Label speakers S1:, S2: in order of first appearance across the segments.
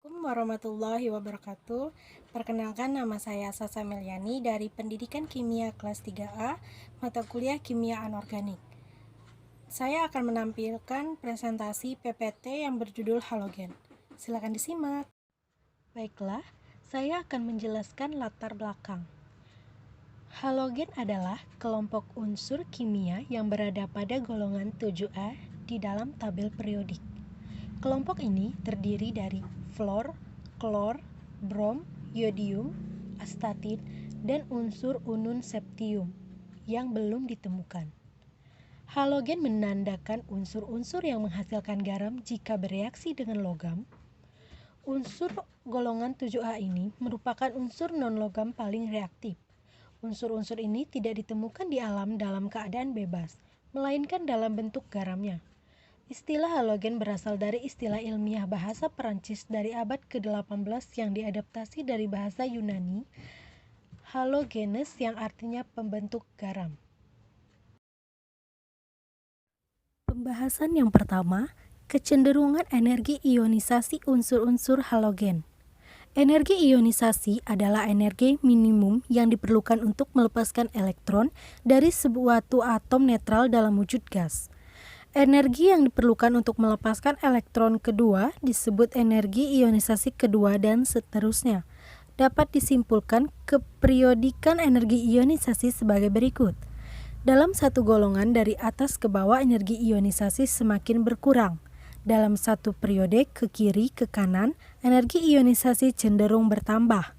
S1: Assalamualaikum warahmatullahi wabarakatuh. Perkenalkan, nama saya Sasa Meliani dari Pendidikan Kimia kelas 3A, mata kuliah Kimia Anorganik. Saya akan menampilkan presentasi PPT yang berjudul halogen. Silakan disimak. Baiklah, saya akan menjelaskan latar belakang. Halogen adalah kelompok unsur kimia yang berada pada golongan 7A di dalam tabel periodik. Kelompok ini terdiri dari fluor, klor, brom, yodium, astatin, dan unsur unun septium yang belum ditemukan. Halogen menandakan unsur-unsur yang menghasilkan garam jika bereaksi dengan logam. Unsur golongan 7A ini merupakan unsur non-logam paling reaktif. Unsur-unsur ini tidak ditemukan di alam dalam keadaan bebas, melainkan dalam bentuk garamnya. Istilah halogen berasal dari istilah ilmiah bahasa Perancis dari abad ke-18 yang diadaptasi dari bahasa Yunani, halogenes yang artinya pembentuk garam. Pembahasan yang pertama, kecenderungan energi ionisasi unsur-unsur halogen. Energi ionisasi adalah energi minimum yang diperlukan untuk melepaskan elektron dari suatu atom netral dalam wujud gas. Energi yang diperlukan untuk melepaskan elektron kedua disebut energi ionisasi kedua dan seterusnya. Dapat disimpulkan keperiodikan energi ionisasi sebagai berikut. Dalam satu golongan dari atas ke bawah energi ionisasi semakin berkurang. Dalam satu periode ke kiri ke kanan, energi ionisasi cenderung bertambah.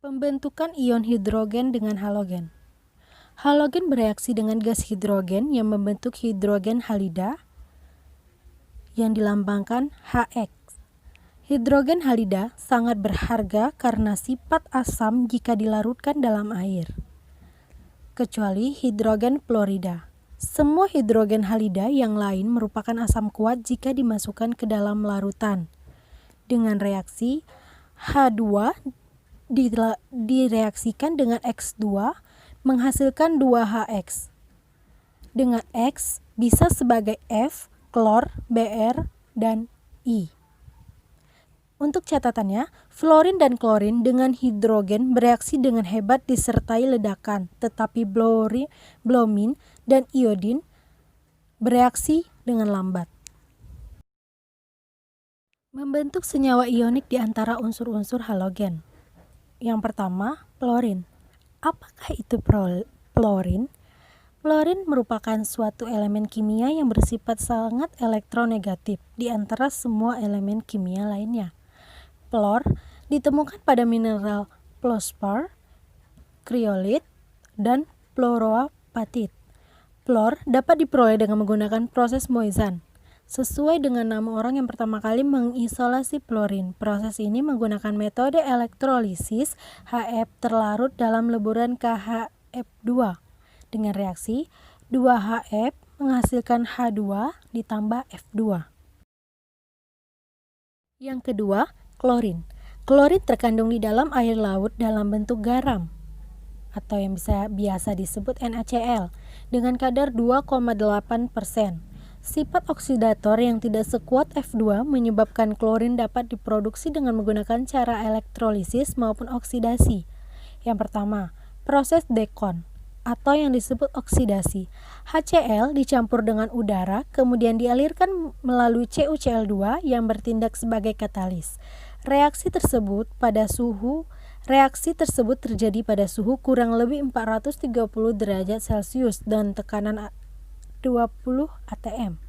S1: Pembentukan ion hidrogen dengan halogen. Halogen bereaksi dengan gas hidrogen yang membentuk hidrogen halida yang dilambangkan HX. Hidrogen halida sangat berharga karena sifat asam jika dilarutkan dalam air, kecuali hidrogen fluorida. Semua hidrogen halida yang lain merupakan asam kuat jika dimasukkan ke dalam larutan. Dengan reaksi, H2 direaksikan dengan X2 menghasilkan 2HX. Dengan X bisa sebagai F, klor, Br, dan I. Untuk catatannya, fluorin dan klorin dengan hidrogen bereaksi dengan hebat disertai ledakan, tetapi bromin dan iodin bereaksi dengan lambat. Membentuk senyawa ionik di antara unsur-unsur halogen. Yang pertama, fluorin. Apakah itu fluorin? Fluorin merupakan suatu elemen kimia yang bersifat sangat elektronegatif di antara semua elemen kimia lainnya. Fluor ditemukan pada mineral fluorspar, kriolit, dan fluoroapatit. Fluor dapat diperoleh dengan menggunakan proses Moissan. Sesuai dengan nama orang yang pertama kali mengisolasi fluorin, proses ini menggunakan metode elektrolisis HF terlarut dalam leburan KHF2. Dengan reaksi, 2HF menghasilkan H2 ditambah F2. Yang kedua, klorin. Klorin terkandung di dalam air laut dalam bentuk garam, atau yang biasa disebut NaCl, dengan kadar 2,8%. Sifat oksidator yang tidak sekuat F2 menyebabkan klorin dapat diproduksi dengan menggunakan cara elektrolisis maupun oksidasi. Yang pertama, proses dekon atau yang disebut oksidasi. HCl dicampur dengan udara kemudian dialirkan melalui CuCl2 yang bertindak sebagai katalis. Reaksi tersebut terjadi pada suhu kurang lebih 430 derajat Celcius dan tekanan 20 atm.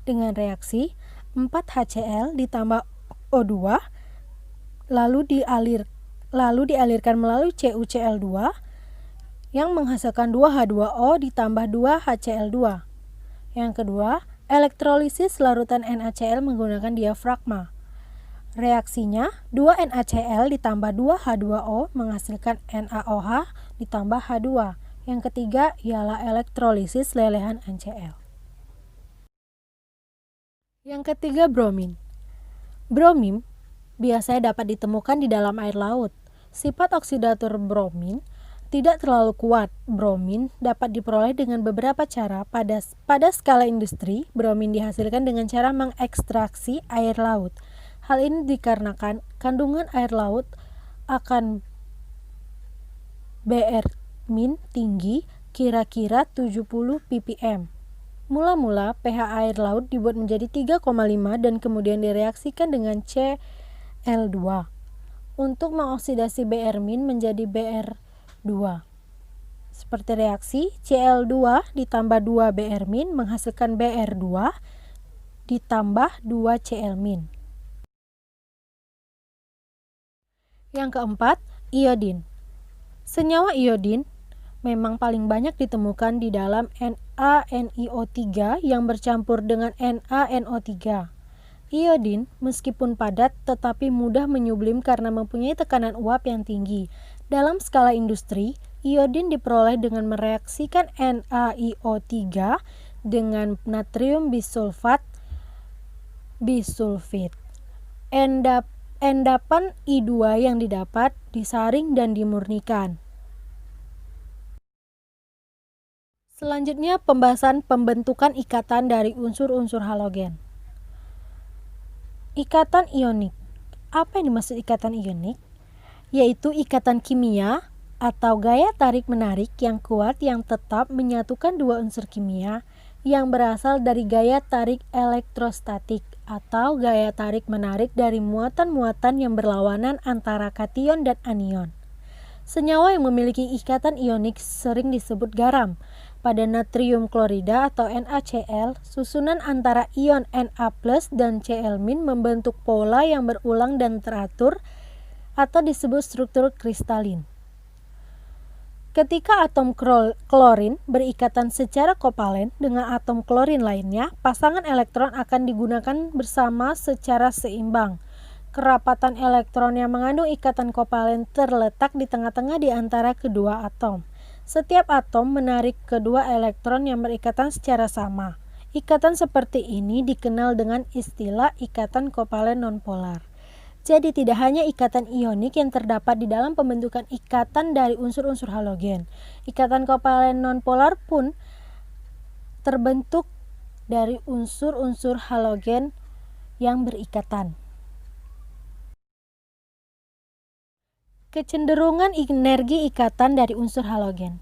S1: Dengan reaksi 4HCl ditambah O2 lalu dialirkan melalui CuCl2 yang menghasilkan 2H2O ditambah 2HCl2. Yang kedua, elektrolisis larutan NaCl menggunakan diafragma. Reaksinya 2NaCl ditambah 2H2O menghasilkan NaOH ditambah H2. Yang ketiga ialah elektrolisis lelehan NaCl. Yang ketiga, bromin. Bromin biasanya dapat ditemukan di dalam air laut. Sifat oksidator bromin tidak terlalu kuat. Bromin dapat diperoleh dengan beberapa cara. Pada skala industri, bromin dihasilkan dengan cara mengekstraksi air laut. Hal ini dikarenakan kandungan air laut akan Br- tinggi, kira-kira 70 ppm. Mula-mula pH air laut dibuat menjadi 3,5 dan kemudian direaksikan dengan Cl2 untuk mengoksidasi Br- menjadi Br2. Seperti reaksi Cl2 ditambah 2 Br- menghasilkan Br2 ditambah 2 Cl-. Yang keempat, iodin. Senyawa iodin memang paling banyak ditemukan di dalam NaNiO3 yang bercampur dengan NaNO3. Iodin meskipun padat tetapi mudah menyublim karena mempunyai tekanan uap yang tinggi. Dalam skala industri, iodin diperoleh dengan mereaksikan NaIO3 dengan natrium bisulfit. Endapan I2 yang didapat disaring dan dimurnikan. Selanjutnya, pembahasan pembentukan ikatan dari unsur-unsur halogen. Ikatan ionik. Apa yang dimaksud ikatan ionik? Yaitu ikatan kimia atau gaya tarik-menarik yang kuat yang tetap menyatukan dua unsur kimia yang berasal dari gaya tarik elektrostatik atau gaya tarik-menarik dari muatan-muatan yang berlawanan antara kation dan anion. Senyawa yang memiliki ikatan ionik sering disebut garam. Pada natrium klorida atau NaCl, susunan antara ion Na+ dan Cl- membentuk pola yang berulang dan teratur atau disebut struktur kristalin. Ketika atom klorin berikatan secara kovalen dengan atom klorin lainnya, pasangan elektron akan digunakan bersama secara seimbang. Kerapatan elektron yang mengandung ikatan kovalen terletak di tengah-tengah di antara kedua atom. Setiap atom menarik kedua elektron yang berikatan secara sama. Ikatan seperti ini dikenal dengan istilah ikatan kovalen nonpolar. Jadi tidak hanya ikatan ionik yang terdapat di dalam pembentukan ikatan dari unsur-unsur halogen. Ikatan kovalen nonpolar pun terbentuk dari unsur-unsur halogen yang berikatan. Kecenderungan energi ikatan dari unsur halogen.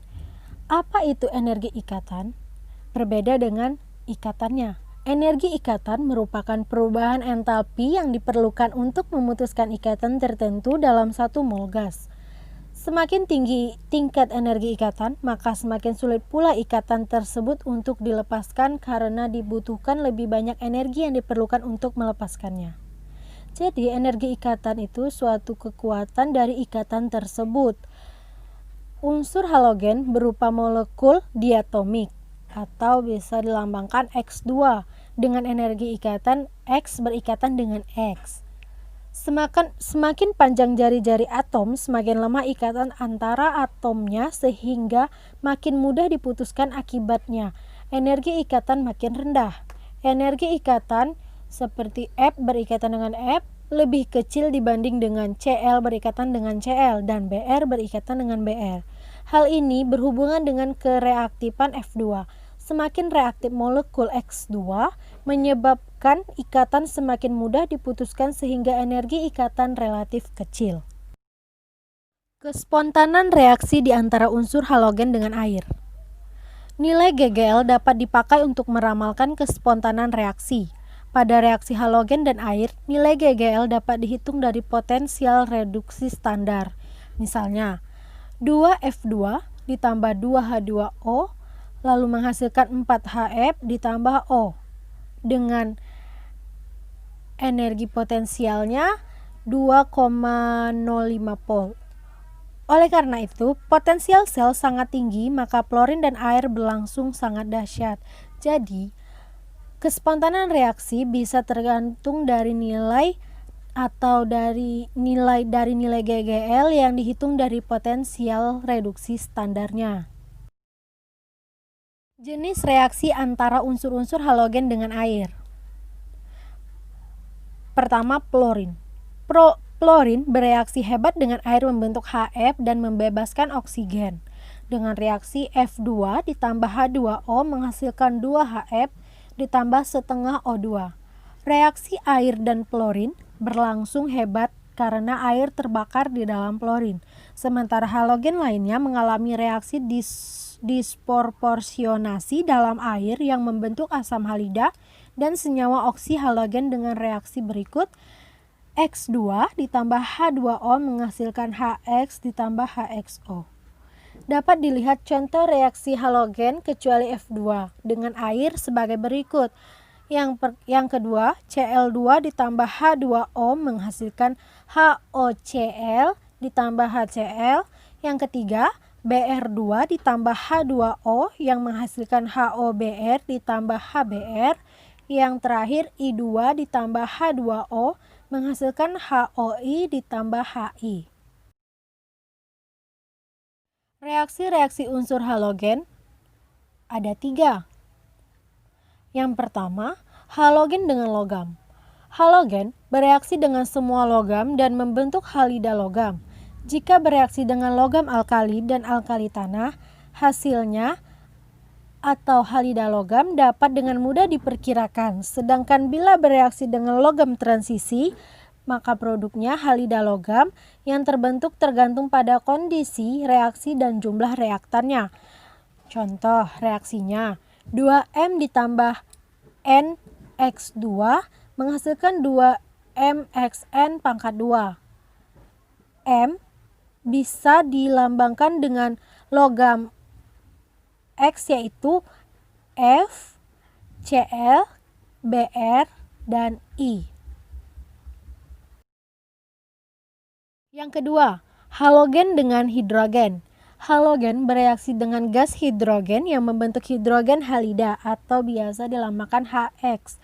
S1: Apa itu energi ikatan? Berbeda dengan ikatannya. Energi ikatan merupakan perubahan entalpi yang diperlukan untuk memutuskan ikatan tertentu dalam satu mol gas. Semakin tinggi tingkat energi ikatan, maka semakin sulit pula ikatan tersebut untuk dilepaskan karena dibutuhkan lebih banyak energi yang diperlukan untuk melepaskannya. Jadi, energi ikatan itu suatu kekuatan dari ikatan tersebut. Unsur halogen berupa molekul diatomik atau bisa dilambangkan X2 dengan energi ikatan X berikatan dengan X. Semakin panjang jari-jari atom, semakin lemah ikatan antara atomnya sehingga makin mudah diputuskan akibatnya. Energi ikatan makin rendah. Energi ikatan seperti F berikatan dengan F lebih kecil dibanding dengan Cl berikatan dengan Cl dan Br berikatan dengan Br. Hal ini berhubungan dengan kereaktifan F2. Semakin reaktif molekul X2 menyebabkan ikatan semakin mudah diputuskan sehingga energi ikatan relatif kecil. Kespontanan reaksi di antara unsur halogen dengan air. Nilai GGL dapat dipakai untuk meramalkan kespontanan reaksi. Pada reaksi halogen dan air, nilai GGL dapat dihitung dari potensial reduksi standar. Misalnya, 2F2 ditambah 2H2O lalu menghasilkan 4HF ditambah O dengan energi potensialnya 2,05 volt. Oleh karena itu, potensial sel sangat tinggi, maka klorin dan air berlangsung sangat dahsyat. Jadi, kespontanan reaksi bisa tergantung dari nilai GGL yang dihitung dari potensial reduksi standarnya. Jenis reaksi antara unsur-unsur halogen dengan air. Pertama, Klorin bereaksi hebat dengan air membentuk HF dan membebaskan oksigen. Dengan reaksi F2 ditambah H2O menghasilkan 2 HF ditambah setengah O2. Reaksi air dan klorin berlangsung hebat karena air terbakar di dalam klorin. Sementara halogen lainnya mengalami reaksi disproporsionasi dalam air yang membentuk asam halida dan senyawa oksihalogen dengan reaksi berikut. X2 ditambah H2O menghasilkan HX ditambah HXO. Dapat dilihat contoh reaksi halogen kecuali F2 dengan air sebagai berikut. Yang kedua, Cl2 ditambah H2O menghasilkan HOCl ditambah HCl. Yang ketiga, Br2 ditambah H2O yang menghasilkan HOBr ditambah HBr. Yang terakhir, I2 ditambah H2O menghasilkan HOI ditambah HI. Reaksi-reaksi unsur halogen ada 3. Yang pertama, halogen dengan logam. Halogen bereaksi dengan semua logam dan membentuk halida logam. Jika bereaksi dengan logam alkali dan alkali tanah, hasilnya atau halida logam dapat dengan mudah diperkirakan. Sedangkan bila bereaksi dengan logam transisi, maka produknya halida logam yang terbentuk tergantung pada kondisi reaksi dan jumlah reaktannya. Contoh reaksinya, 2M ditambah NX2 menghasilkan 2MXN pangkat 2. M bisa dilambangkan dengan logam X yaitu F, Cl, Br, dan I. Yang kedua, halogen dengan hidrogen. Halogen bereaksi dengan gas hidrogen yang membentuk hidrogen halida atau biasa dilambangkan HX.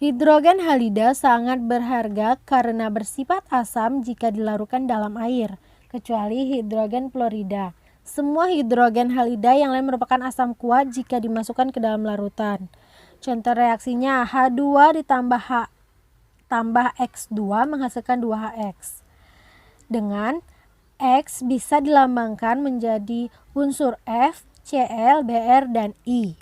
S1: Hidrogen halida sangat berharga karena bersifat asam jika dilarutkan dalam air, kecuali hidrogen fluorida. Semua hidrogen halida yang lain merupakan asam kuat jika dimasukkan ke dalam larutan. Contoh reaksinya, H2 ditambah H tambah X2 menghasilkan 2HX. Dengan X bisa dilambangkan menjadi unsur F, Cl, Br, dan I.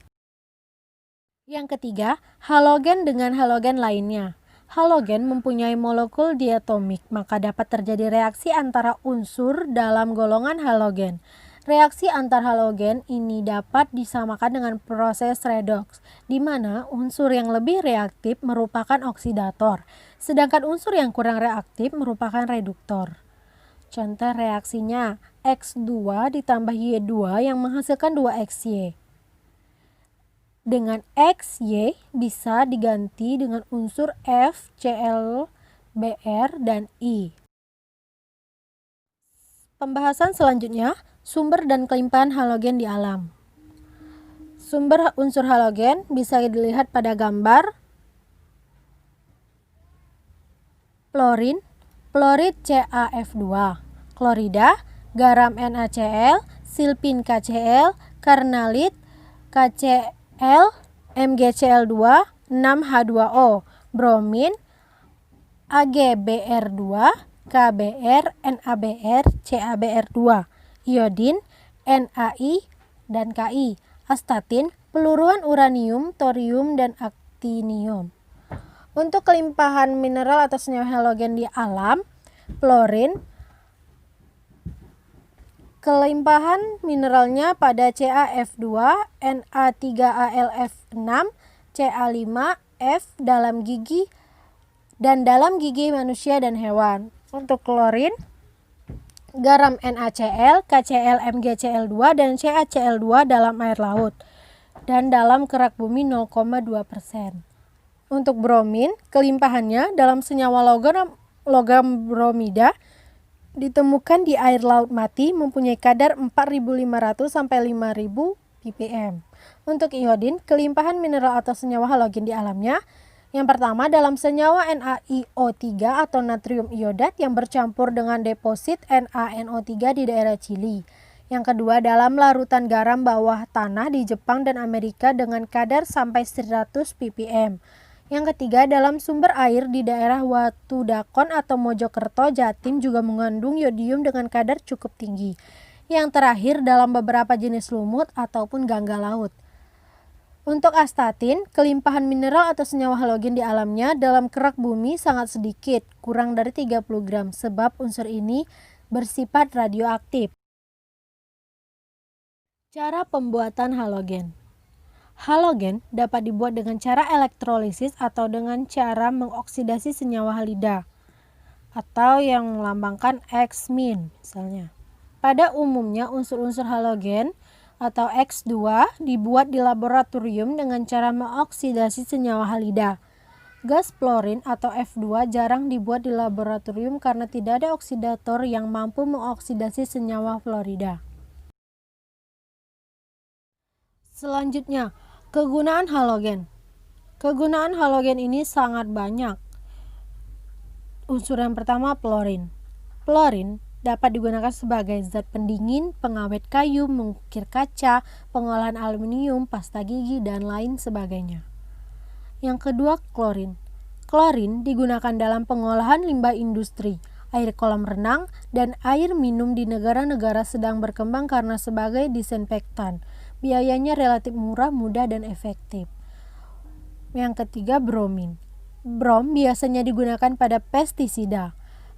S1: Yang ketiga, halogen dengan halogen lainnya. Halogen mempunyai molekul diatomik, maka dapat terjadi reaksi antara unsur dalam golongan halogen. Reaksi antar halogen ini dapat disamakan dengan proses redoks, di mana unsur yang lebih reaktif merupakan oksidator, sedangkan unsur yang kurang reaktif merupakan reduktor. Contoh reaksinya, X2 ditambah Y2 yang menghasilkan 2XY. Dengan XY bisa diganti dengan unsur F, Cl, Br, dan I. Pembahasan selanjutnya, sumber dan kelimpahan halogen di alam. Sumber unsur halogen bisa dilihat pada gambar. Fluorin, fluorid CaF2, klorida, garam NaCl, silpin KCl, karnalit KCl, MgCl2, 6H2O, bromin, AgBr2, KBr, NaBr, CaBr2, iodin, NaI, dan Ki, astatin, peluruan uranium, thorium, dan aktinium. Untuk kelimpahan mineral atau senyawa halogen di alam, fluorin, kelimpahan mineralnya pada CaF2, Na3AlF6, Ca5F dalam gigi manusia dan hewan. Untuk klorin, garam NaCl, KCl, MgCl2, dan CaCl2 dalam air laut dan dalam kerak bumi 0,2%. Untuk bromin, kelimpahannya dalam senyawa logam bromida ditemukan di air laut mati mempunyai kadar 4.500 sampai 5.000 ppm. Untuk iodin, kelimpahan mineral atau senyawa halogen di alamnya, yang pertama dalam senyawa NaIO3 atau natrium iodat yang bercampur dengan deposit NaNO3 di daerah Chili. Yang kedua dalam larutan garam bawah tanah di Jepang dan Amerika dengan kadar sampai 100 ppm. Yang ketiga, dalam sumber air di daerah Watudakon atau Mojokerto, Jatim juga mengandung yodium dengan kadar cukup tinggi. Yang terakhir, dalam beberapa jenis lumut ataupun gangga laut. Untuk astatin, kelimpahan mineral atau senyawa halogen di alamnya dalam kerak bumi sangat sedikit, kurang dari 30 gram, sebab unsur ini bersifat radioaktif. Cara pembuatan halogen. Halogen dapat dibuat dengan cara elektrolisis atau dengan cara mengoksidasi senyawa halida atau yang melambangkan X-min misalnya. Pada umumnya unsur-unsur halogen atau X2 dibuat di laboratorium dengan cara mengoksidasi senyawa halida. Gas fluorin atau F2 jarang dibuat di laboratorium karena tidak ada oksidator yang mampu mengoksidasi senyawa fluorida. Selanjutnya, kegunaan halogen. Kegunaan halogen ini sangat banyak. Unsur yang pertama, fluorin. Fluorin dapat digunakan sebagai zat pendingin, pengawet kayu, mengukir kaca, pengolahan aluminium, pasta gigi, dan lain sebagainya. Yang kedua, klorin. Klorin digunakan dalam pengolahan limbah industri, air kolam renang, dan air minum di negara-negara sedang berkembang karena sebagai disinfektan. Biayanya relatif murah, mudah, dan efektif. Yang ketiga, bromin. Brom biasanya digunakan pada pestisida.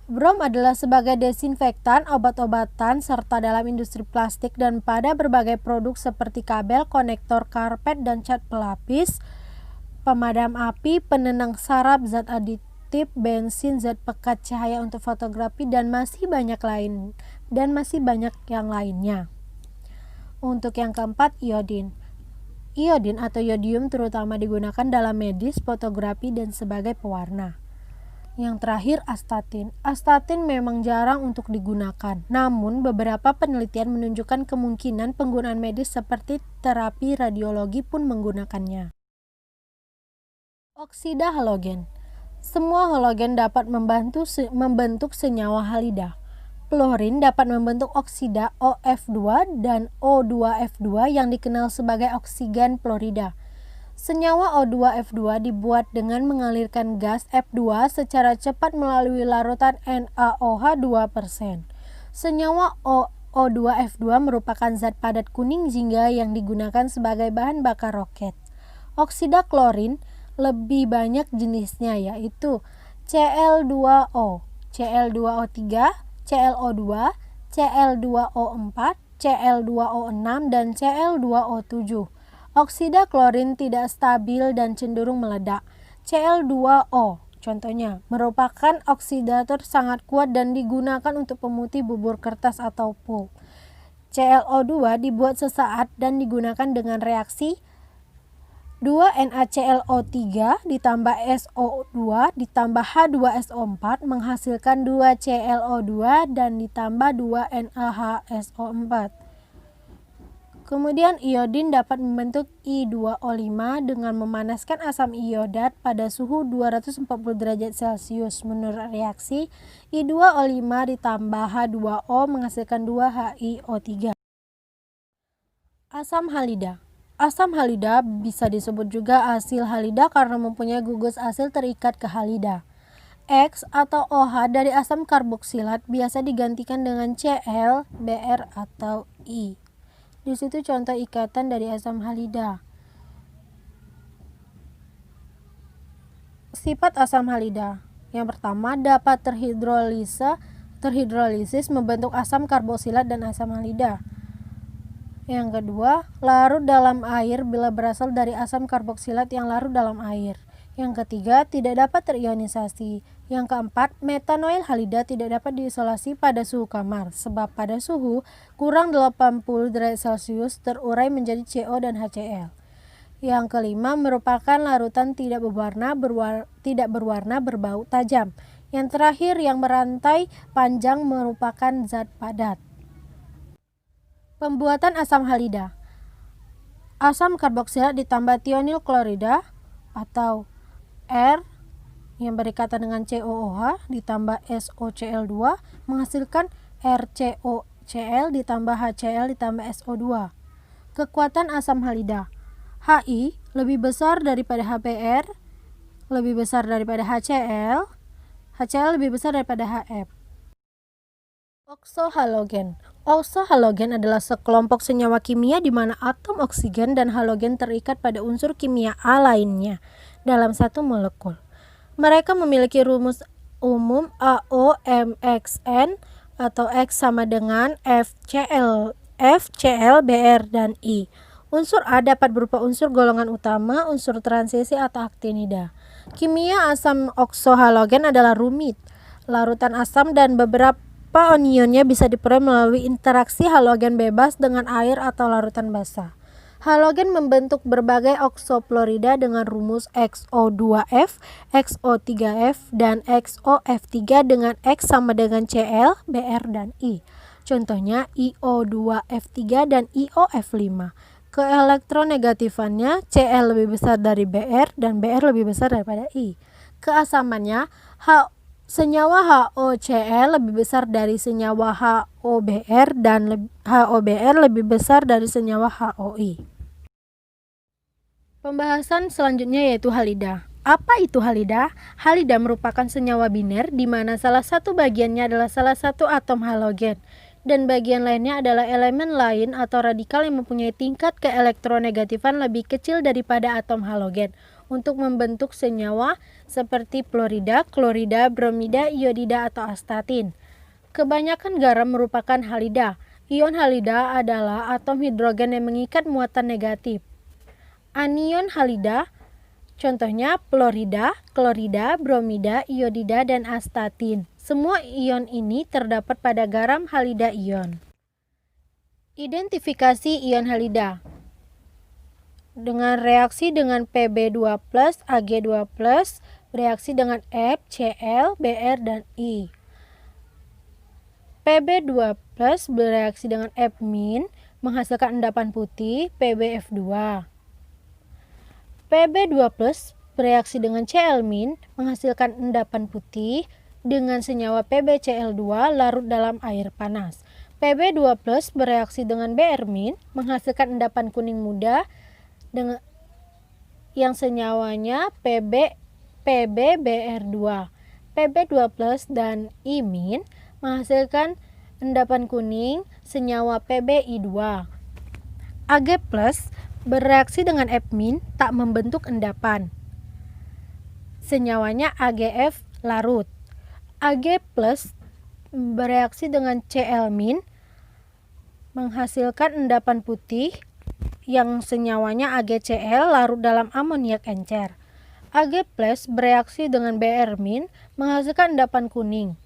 S1: Brom adalah sebagai desinfektan, obat-obatan, serta dalam industri plastik dan pada berbagai produk seperti kabel, konektor, karpet, dan cat pelapis, pemadam api, penenang saraf, zat aditif, bensin, zat pekat cahaya untuk fotografi, dan masih banyak yang lainnya. Untuk yang keempat, iodin. Iodin atau yodium terutama digunakan dalam medis, fotografi, dan sebagai pewarna. Yang terakhir, astatin. Astatin memang jarang untuk digunakan, namun beberapa penelitian menunjukkan kemungkinan penggunaan medis seperti terapi radiologi pun menggunakannya. Oksida halogen. Semua halogen dapat membentuk senyawa halida. Fluorin dapat membentuk oksida OF2 dan O2F2 yang dikenal sebagai oksigen fluorida. Senyawa O2F2 dibuat dengan mengalirkan gas F2 secara cepat melalui larutan NaOH 2%. Senyawa O2F2 merupakan zat padat kuning jingga yang digunakan sebagai bahan bakar roket. Oksida klorin lebih banyak jenisnya, yaitu Cl2O, Cl2O3, ClO2, Cl2O4, Cl2O6, dan Cl2O7. Oksida klorin tidak stabil dan cenderung meledak. Cl2O, contohnya, merupakan oksidator sangat kuat dan digunakan untuk pemutih bubur kertas atau pulp. ClO2 dibuat sesaat dan digunakan dengan reaksi 2NaClO3 ditambah SO2 ditambah H2SO4 menghasilkan 2ClO2 dan ditambah 2NaHSO4. Kemudian iodin dapat membentuk I2O5 dengan memanaskan asam iodat pada suhu 240 derajat Celcius. Menurut reaksi, I2O5 ditambah H2O menghasilkan 2HiO3. Asam halida. Asam halida bisa disebut juga asil halida karena mempunyai gugus asil terikat ke halida. X atau OH dari asam karboksilat biasa digantikan dengan Cl, Br, atau I. Di situ contoh ikatan dari asam halida. Sifat asam halida. Yang pertama, dapat terhidrolisis membentuk asam karboksilat dan asam halida. Yang kedua, larut dalam air bila berasal dari asam karboksilat yang larut dalam air. Yang ketiga, tidak dapat terionisasi. Yang keempat, metanoil halida tidak dapat diisolasi pada suhu kamar, sebab pada suhu kurang 80 derajat Celcius terurai menjadi CO dan HCl. Yang kelima, merupakan larutan tidak berwarna berbau tajam. Yang terakhir, yang berantai panjang merupakan zat padat. Pembuatan asam halida. Asam karboksilat ditambah tionil klorida atau R yang berikatan dengan COOH ditambah SOCl2 menghasilkan RCOCl ditambah HCl ditambah SO2. Kekuatan asam halida. Hi lebih besar daripada HBr lebih besar daripada HCl, HCl lebih besar daripada HF. Oksohalogen. Oksohalogen adalah sekelompok senyawa kimia di mana atom oksigen dan halogen terikat pada unsur kimia A lainnya dalam satu molekul. Mereka memiliki rumus umum AOMXN atau X sama dengan FCl, Br, dan I. Unsur A dapat berupa unsur golongan utama, unsur transisi, atau aktinida. Kimia asam oksohalogen adalah rumit, larutan asam, dan beberapa anionnya bisa diperoleh melalui interaksi halogen bebas dengan air atau larutan basah. Halogen membentuk berbagai oksoplorida dengan rumus XO2F, XO3F, dan XOF3 dengan X sama dengan Cl, Br, dan I. Contohnya IO2F3 dan IOF5. Keelektronegatifannya Cl lebih besar dari Br dan Br lebih besar daripada I. Keasamannya senyawa HOCl lebih besar dari senyawa HOBr dan HOBr lebih besar dari senyawa HOI. Pembahasan selanjutnya yaitu halida. Apa itu halida? Halida merupakan senyawa biner di mana salah satu bagiannya adalah salah satu atom halogen dan bagian lainnya adalah elemen lain atau radikal yang mempunyai tingkat keelektronegatifan lebih kecil daripada atom halogen untuk membentuk senyawa seperti fluorida, klorida, bromida, iodida, atau astatin. Kebanyakan garam merupakan halida. Ion halida adalah atom hidrogen yang mengikat muatan negatif. Anion halida contohnya fluorida, klorida, bromida, iodida, dan astatin. Semua ion ini terdapat pada garam halida ion. Identifikasi ion halida dengan reaksi dengan Pb2+, Ag2+, bereaksi dengan F, Cl, Br, dan I. Pb2+ bereaksi dengan F- menghasilkan endapan putih PbF2. Pb2+ bereaksi dengan Cl- menghasilkan endapan putih dengan senyawa PbCl2 larut dalam air panas. Pb2+ bereaksi dengan Br- menghasilkan endapan kuning muda dengan yang senyawanya PbBr2. Pb2+ dan I- menghasilkan endapan kuning senyawa PbI2. Ag+ bereaksi dengan F- tak membentuk endapan. Senyawanya AgF larut. Ag+ bereaksi dengan Cl- menghasilkan endapan putih yang senyawanya AgCl larut dalam amoniak encer. Ag+ bereaksi dengan Br- menghasilkan endapan kuning.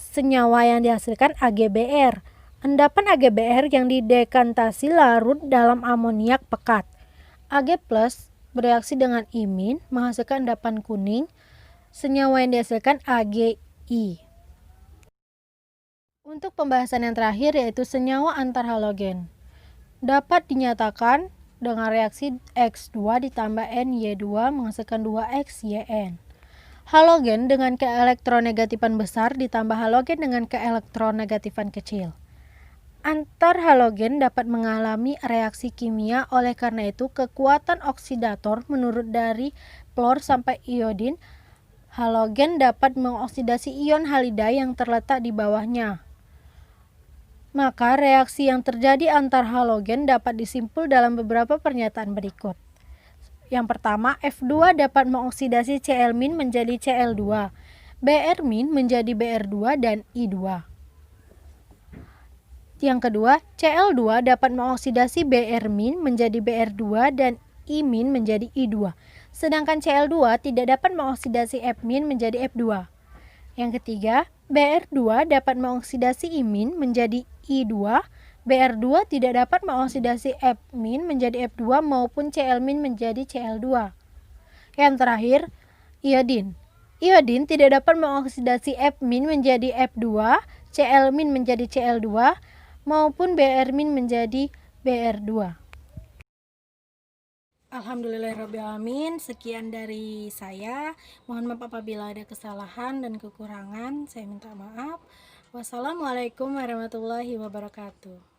S1: Senyawa yang dihasilkan AgBr. Endapan AgBr yang didekantasi larut dalam amoniak pekat. Ag+ bereaksi dengan I- menghasilkan endapan kuning. Senyawa yang dihasilkan AgI. Untuk pembahasan yang terakhir yaitu senyawa antarhalogen. Dapat dinyatakan dengan reaksi X2 ditambah NY2 menghasilkan 2XYN. Halogen dengan keelektronegatifan besar ditambah halogen dengan keelektronegatifan kecil. Antar halogen dapat mengalami reaksi kimia, oleh karena itu kekuatan oksidator menurut dari fluor sampai iodin. Halogen dapat mengoksidasi ion halida yang terletak di bawahnya. Maka reaksi yang terjadi antar halogen dapat disimpul dalam beberapa pernyataan berikut. Yang pertama, F2 dapat mengoksidasi Cl- menjadi Cl2, Br- menjadi Br2 dan I2. Yang kedua, Cl2 dapat mengoksidasi Br- menjadi Br2 dan I- menjadi I2. Sedangkan Cl2 tidak dapat mengoksidasi F- menjadi F2. Yang ketiga, Br2 dapat mengoksidasi I- menjadi I2, Br2 tidak dapat mengoksidasi F- menjadi F2 maupun Cl- menjadi Cl2. Yang terakhir, iodin. Iodin tidak dapat mengoksidasi F- menjadi F2, Cl- menjadi Cl2, maupun Br- menjadi Br2. Alhamdulillahirrabbilalamin. Sekian dari saya. Mohon maaf apabila ada kesalahan dan kekurangan. Saya minta maaf. Wassalamualaikum warahmatullahi wabarakatuh.